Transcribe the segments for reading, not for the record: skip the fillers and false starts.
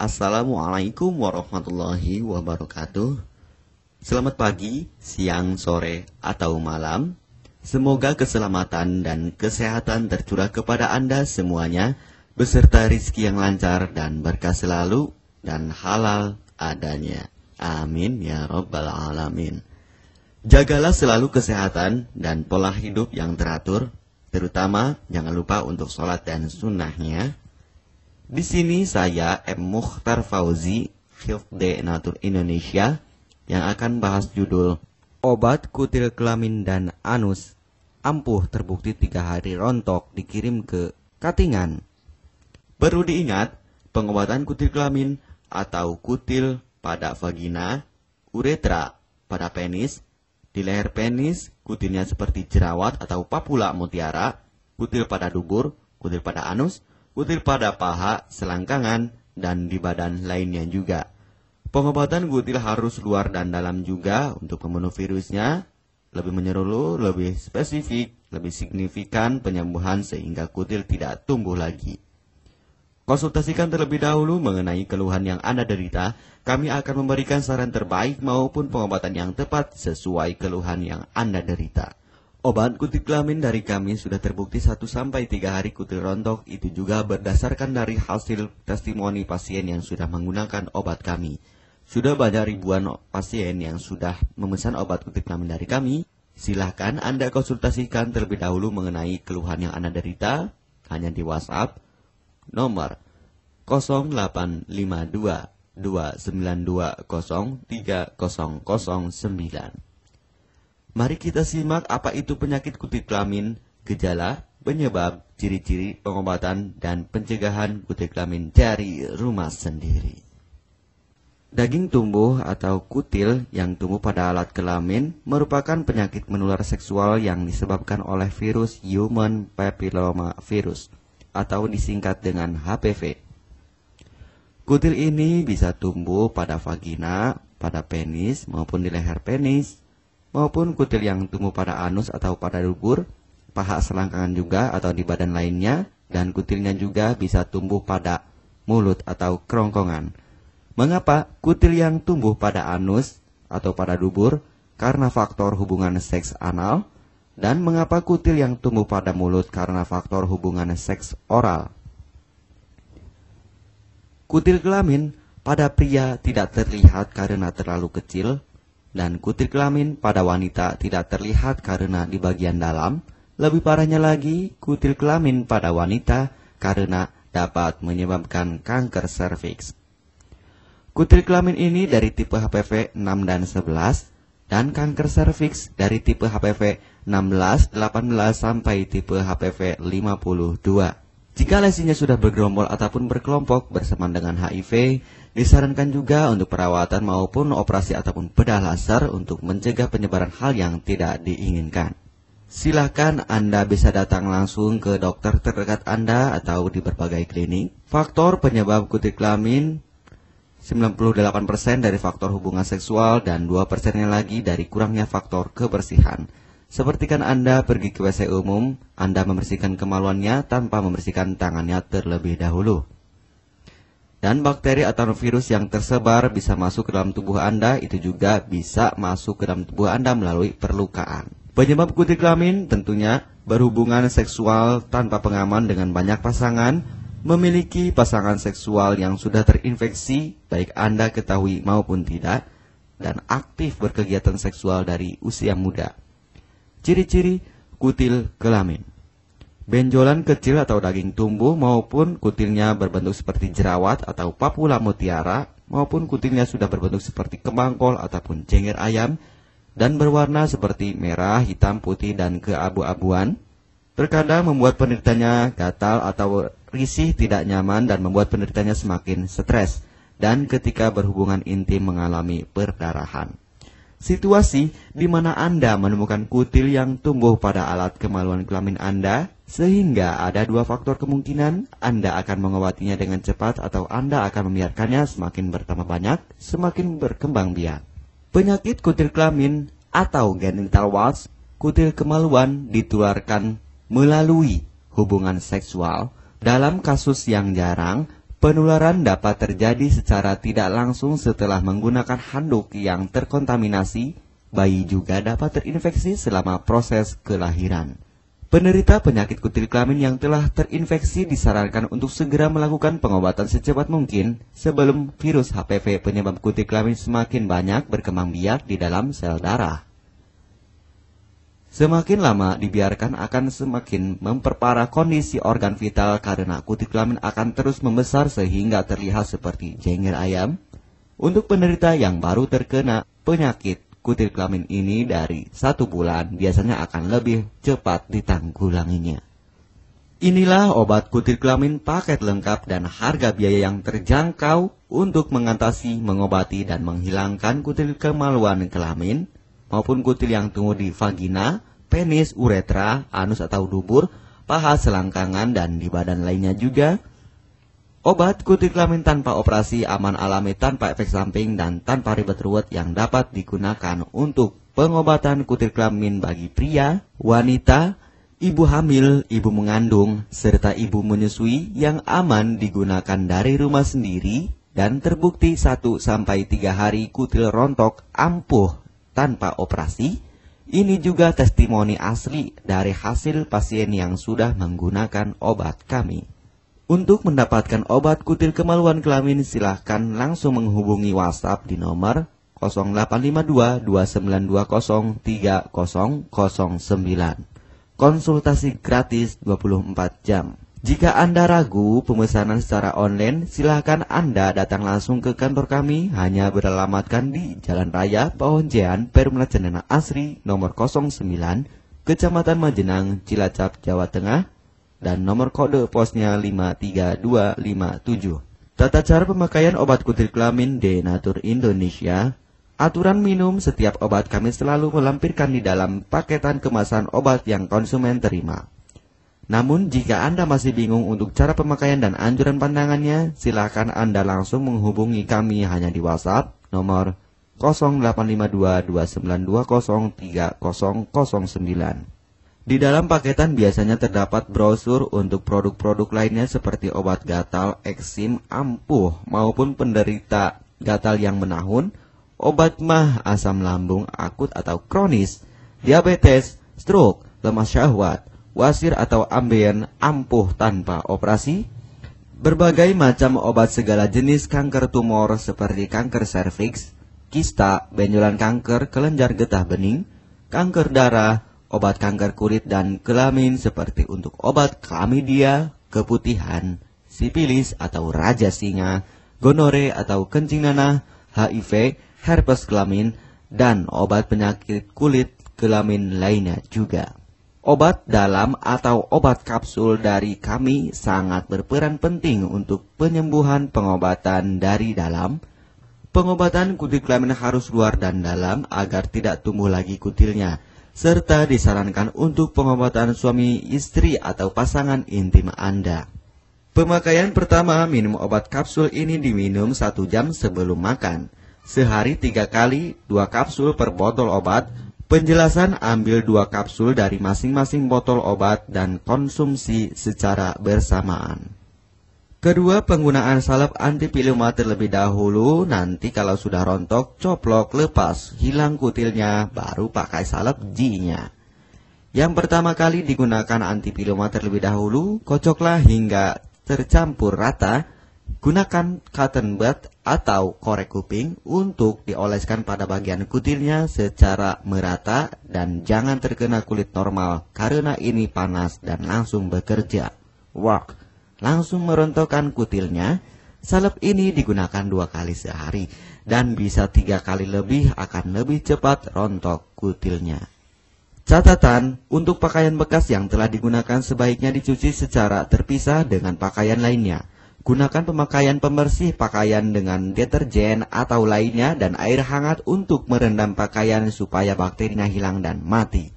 Assalamualaikum warahmatullahi wabarakatuh. Selamat pagi, siang, sore, atau malam. Semoga keselamatan dan kesehatan tercurah kepada Anda semuanya, beserta rizki yang lancar dan berkah selalu, dan halal adanya. Amin ya rabbal alamin. Jagalah selalu kesehatan dan pola hidup yang teratur, terutama jangan lupa untuk sholat dan sunnahnya. Di sini saya M. Mukhtar Fauzi, Hifdz Natur Indonesia, yang akan bahas judul Obat Kutil Kelamin dan Anus ampuh terbukti 3 hari rontok dikirim ke Katingan. Perlu diingat, pengobatan kutil kelamin atau kutil pada vagina, uretra pada penis, di leher penis, kutilnya seperti jerawat atau papula mutiara, kutil pada dubur, kutil pada anus, kutil pada paha, selangkangan, dan di badan lainnya juga. Pengobatan kutil harus luar dan dalam juga untuk membunuh virusnya, lebih menyeluruh, lebih spesifik, lebih signifikan penyembuhan sehingga kutil tidak tumbuh lagi. Konsultasikan terlebih dahulu mengenai keluhan yang Anda derita, kami akan memberikan saran terbaik maupun pengobatan yang tepat sesuai keluhan yang Anda derita. Obat kutil kelamin dari kami sudah terbukti 1-3 hari kutil rontok, itu juga berdasarkan dari hasil testimoni pasien yang sudah menggunakan obat kami. Sudah banyak ribuan pasien yang sudah memesan obat kutil kelamin dari kami. Silahkan Anda konsultasikan terlebih dahulu mengenai keluhan yang Anda derita, hanya di WhatsApp nomor 0852 292 03009. Mari kita simak apa itu penyakit kutil kelamin, gejala, penyebab, ciri-ciri, pengobatan, dan pencegahan kutil kelamin dari rumah sendiri. Daging tumbuh atau kutil yang tumbuh pada alat kelamin merupakan penyakit menular seksual yang disebabkan oleh virus Human Papilloma Virus atau disingkat dengan HPV. Kutil ini bisa tumbuh pada vagina, pada penis maupun di leher penis, maupun kutil yang tumbuh pada anus atau pada dubur, paha selangkangan juga atau di badan lainnya, dan kutilnya juga bisa tumbuh pada mulut atau kerongkongan. Mengapa kutil yang tumbuh pada anus atau pada dubur? Karena faktor hubungan seks anal. Dan mengapa kutil yang tumbuh pada mulut? Karena faktor hubungan seks oral. Kutil kelamin pada pria tidak terlihat karena terlalu kecil, dan kutil kelamin pada wanita tidak terlihat karena di bagian dalam. Lebih parahnya lagi, kutil kelamin pada wanita karena dapat menyebabkan kanker serviks. Kutil kelamin ini dari tipe HPV 6 dan 11, dan kanker serviks dari tipe HPV 16, 18 sampai tipe HPV 52. Jika lesinya sudah bergerombol ataupun berkelompok bersamaan dengan HIV, disarankan juga untuk perawatan maupun operasi ataupun bedah laser untuk mencegah penyebaran hal yang tidak diinginkan. Silahkan Anda bisa datang langsung ke dokter terdekat Anda atau di berbagai klinik. Faktor penyebab kutil kelamin 98% dari faktor hubungan seksual dan 2%-nya lagi dari kurangnya faktor kebersihan. Sepertikan Anda pergi ke WC umum, Anda membersihkan kemaluannya tanpa membersihkan tangannya terlebih dahulu. Dan bakteri atau virus yang tersebar bisa masuk ke dalam tubuh Anda, itu juga bisa masuk ke dalam tubuh Anda melalui perlukaan. Penyebab kutil kelamin tentunya berhubungan seksual tanpa pengaman dengan banyak pasangan, memiliki pasangan seksual yang sudah terinfeksi, baik Anda ketahui maupun tidak, dan aktif berkegiatan seksual dari usia muda. Ciri-ciri kutil kelamin: benjolan kecil atau daging tumbuh maupun kutilnya berbentuk seperti jerawat atau papula mutiara, maupun kutilnya sudah berbentuk seperti kembang kol ataupun cengir ayam, dan berwarna seperti merah, hitam, putih, dan keabu-abuan. Terkadang membuat penderitanya gatal atau risih, tidak nyaman, dan membuat penderitanya semakin stres, dan ketika berhubungan intim mengalami perdarahan. Situasi di mana Anda menemukan kutil yang tumbuh pada alat kemaluan kelamin Anda, sehingga ada 2 faktor kemungkinan: Anda akan mengobatinya dengan cepat atau Anda akan membiarkannya semakin bertambah banyak, semakin berkembang biak. Penyakit kutil kelamin atau genital warts, kutil kemaluan ditularkan melalui hubungan seksual. Dalam kasus yang jarang, Penularan dapat terjadi secara tidak langsung setelah menggunakan handuk yang terkontaminasi. Bayi juga dapat terinfeksi selama proses kelahiran. Penderita penyakit kutil kelamin yang telah terinfeksi disarankan untuk segera melakukan pengobatan secepat mungkin sebelum virus HPV penyebab kutil kelamin semakin banyak berkembang biak di dalam sel darah. Semakin lama dibiarkan akan semakin memperparah kondisi organ vital karena kutil kelamin akan terus membesar sehingga terlihat seperti jengger ayam. Untuk penderita yang baru terkena penyakit kutil kelamin ini dari 1 bulan biasanya akan lebih cepat ditanggulanginya. Inilah obat kutil kelamin paket lengkap dan harga biaya yang terjangkau untuk mengatasi, mengobati, dan menghilangkan kutil kemaluan kelamin maupun kutil yang tumbuh di vagina, penis, uretra, anus atau dubur, paha, selangkangan, dan di badan lainnya juga. Obat kutil kelamin tanpa operasi, aman alami, tanpa efek samping, dan tanpa ribet ruwet yang dapat digunakan untuk pengobatan kutil kelamin bagi pria, wanita, ibu hamil, ibu mengandung, serta ibu menyusui yang aman digunakan dari rumah sendiri dan terbukti 1-3 hari kutil rontok ampuh tanpa operasi. Ini juga testimoni asli dari hasil pasien yang sudah menggunakan obat kami. Untuk mendapatkan obat kutil kemaluan kelamin, silahkan langsung menghubungi WhatsApp di nomor 0852 2920 3009. Konsultasi gratis 24 jam. Jika Anda ragu pemesanan secara online, silahkan Anda datang langsung ke kantor kami, hanya beralamatkan di Jalan Raya Pahonjean, Perumna Cendana Asri, nomor 09, Kecamatan Majenang, Cilacap, Jawa Tengah, dan nomor kode posnya 53257. Tata cara pemakaian obat kutil kelamin Denatur Indonesia. Aturan minum setiap obat kami selalu melampirkan di dalam paketan kemasan obat yang konsumen terima. Namun jika Anda masih bingung untuk cara pemakaian dan anjuran pandangannya, silakan Anda langsung menghubungi kami hanya di WhatsApp nomor 0852 2920 3009. Di dalam paketan biasanya terdapat brosur untuk produk-produk lainnya seperti obat gatal, eksim, ampuh, maupun penderita gatal yang menahun, obat mah, asam lambung akut atau kronis, diabetes, stroke, lemah syahwat, wasir atau ambien, ampuh tanpa operasi, berbagai macam obat segala jenis kanker tumor seperti kanker serviks, kista, benjolan kanker, kelenjar getah bening, kanker darah, obat kanker kulit dan kelamin seperti untuk obat klamidia, keputihan, sipilis atau raja singa, gonore atau kencing nanah, HIV, herpes kelamin, dan obat penyakit kulit kelamin lainnya juga. Obat dalam atau obat kapsul dari kami sangat berperan penting untuk penyembuhan pengobatan dari dalam. Pengobatan kutil kelamin harus luar dan dalam agar tidak tumbuh lagi kutilnya, serta disarankan untuk pengobatan suami, istri, atau pasangan intim Anda. Pemakaian pertama, minum obat kapsul ini diminum 1 jam sebelum makan. Sehari 3 kali, 2 kapsul per botol obat. Penjelasan, ambil 2 kapsul dari masing-masing botol obat dan konsumsi secara bersamaan. Kedua, penggunaan salep antipiluma terlebih dahulu, nanti kalau sudah rontok, coplok, lepas, hilang kutilnya, baru pakai salep G-nya. Yang pertama kali digunakan antipiluma terlebih dahulu, kocoklah hingga tercampur rata, gunakan cotton bud atau korek kuping untuk dioleskan pada bagian kutilnya secara merata dan jangan terkena kulit normal, karena ini panas dan langsung bekerja. Work. Langsung merontokkan kutilnya. Salep ini digunakan 2 kali sehari dan bisa 3 kali lebih akan lebih cepat rontok kutilnya. Catatan, untuk pakaian bekas yang telah digunakan sebaiknya dicuci secara terpisah dengan pakaian lainnya. Gunakan pemakaian pembersih pakaian dengan deterjen atau lainnya dan air hangat untuk merendam pakaian supaya bakterinya hilang dan mati.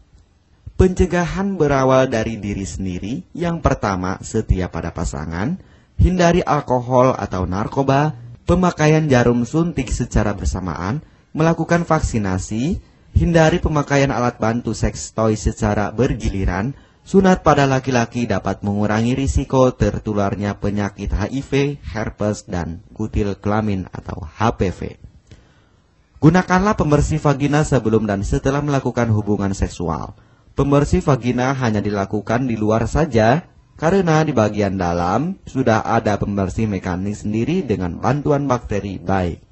Pencegahan berawal dari diri sendiri. Yang pertama, setia pada pasangan, hindari alkohol atau narkoba, pemakaian jarum suntik secara bersamaan, melakukan vaksinasi, hindari pemakaian alat bantu seks toy secara bergiliran, Sunat pada laki-laki dapat mengurangi risiko tertularnya penyakit HIV, herpes, dan kutil kelamin atau HPV. Gunakanlah pembersih vagina sebelum dan setelah melakukan hubungan seksual. Pembersih vagina hanya dilakukan di luar saja, karena di bagian dalam sudah ada pembersih mekanik sendiri dengan bantuan bakteri baik.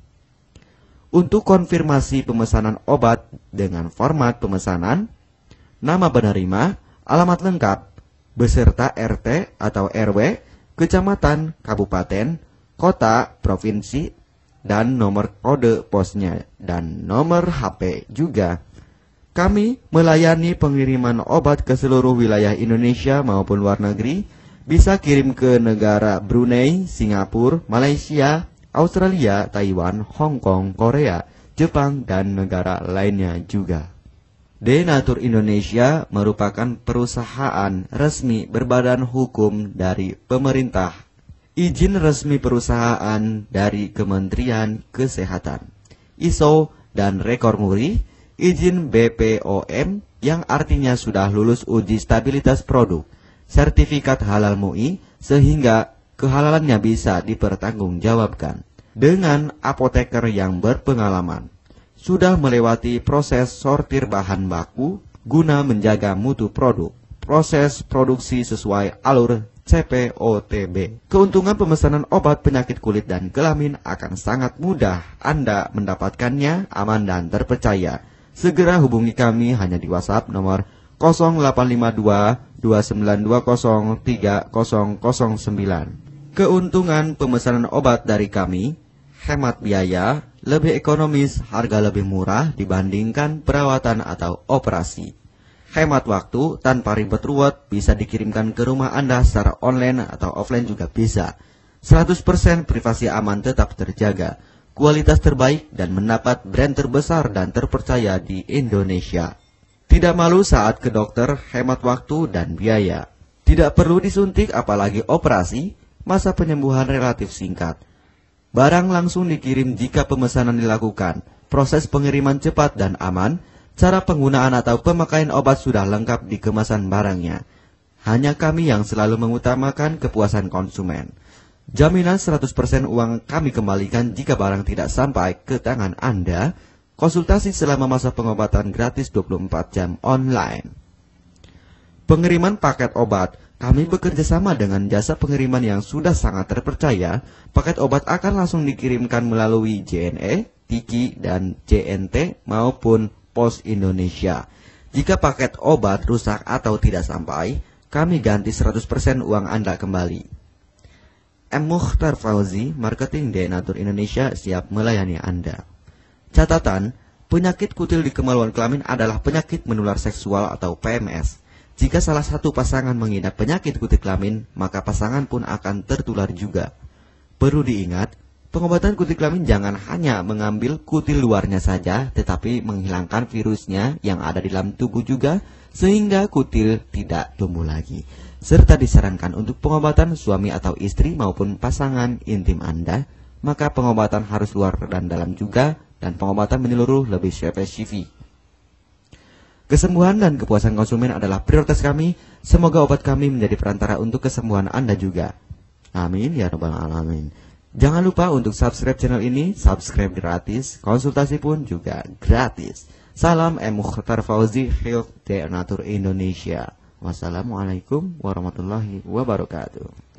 Untuk konfirmasi pemesanan obat dengan format pemesanan, nama penerima, alamat lengkap, beserta RT atau RW, kecamatan, kabupaten, kota, provinsi, dan nomor kode posnya, dan nomor HP juga. Kami melayani pengiriman obat ke seluruh wilayah Indonesia maupun luar negeri, bisa kirim ke negara Brunei, Singapura, Malaysia, Australia, Taiwan, Hong Kong, Korea, Jepang, dan negara lainnya juga. Denatur Indonesia merupakan perusahaan resmi berbadan hukum dari pemerintah. Izin resmi perusahaan dari Kementerian Kesehatan. ISO dan rekor muri, izin BPOM yang artinya sudah lulus uji stabilitas produk, sertifikat halal MUI sehingga kehalalannya bisa dipertanggungjawabkan. Dengan apoteker yang berpengalaman. Sudah melewati proses sortir bahan baku guna menjaga mutu produk, proses produksi sesuai alur CPOTB. Keuntungan pemesanan obat penyakit kulit dan kelamin akan sangat mudah Anda mendapatkannya aman dan terpercaya. Segera hubungi kami hanya di WhatsApp nomor 0852 2920 3009. Keuntungan pemesanan obat dari kami, hemat biaya, lebih ekonomis, harga lebih murah dibandingkan perawatan atau operasi. Hemat waktu tanpa ribet ruwet, bisa dikirimkan ke rumah Anda secara online atau offline juga bisa. 100% privasi aman tetap terjaga, kualitas terbaik dan mendapat brand terbesar dan terpercaya di Indonesia. Tidak malu saat ke dokter, hemat waktu dan biaya. Tidak perlu disuntik apalagi operasi, masa penyembuhan relatif singkat. Barang langsung dikirim jika pemesanan dilakukan. Proses pengiriman cepat dan aman. Cara penggunaan atau pemakaian obat sudah lengkap di kemasan barangnya. Hanya kami yang selalu mengutamakan kepuasan konsumen. Jaminan 100% uang kami kembalikan jika barang tidak sampai ke tangan Anda. Konsultasi selama masa pengobatan gratis 24 jam online. Pengiriman paket obat. Kami bekerja sama dengan jasa pengiriman yang sudah sangat terpercaya. Paket obat akan langsung dikirimkan melalui JNE, Tiki, dan JNT maupun Pos Indonesia. Jika paket obat rusak atau tidak sampai, kami ganti 100% uang Anda kembali. M. Mukhtar Fauzi, Marketing Denatur Indonesia, siap melayani Anda. Catatan, penyakit kutil di kemaluan kelamin adalah penyakit menular seksual atau PMS. Jika salah satu pasangan mengidap penyakit kutil kelamin, maka pasangan pun akan tertular juga. Perlu diingat, pengobatan kutil kelamin jangan hanya mengambil kutil luarnya saja, tetapi menghilangkan virusnya yang ada di dalam tubuh juga, sehingga kutil tidak tumbuh lagi. Serta disarankan untuk pengobatan suami atau istri maupun pasangan intim Anda, maka pengobatan harus luar dan dalam juga, dan pengobatan menyeluruh lebih spesifik. Kesembuhan dan kepuasan konsumen adalah prioritas kami. Semoga obat kami menjadi perantara untuk kesembuhan Anda juga. Amin ya rabbal alamin. Jangan lupa untuk subscribe channel ini, subscribe gratis, konsultasi pun juga gratis. Salam M. Mukhtar Fauzi, Health Denatur Indonesia. Wassalamualaikum warahmatullahi wabarakatuh.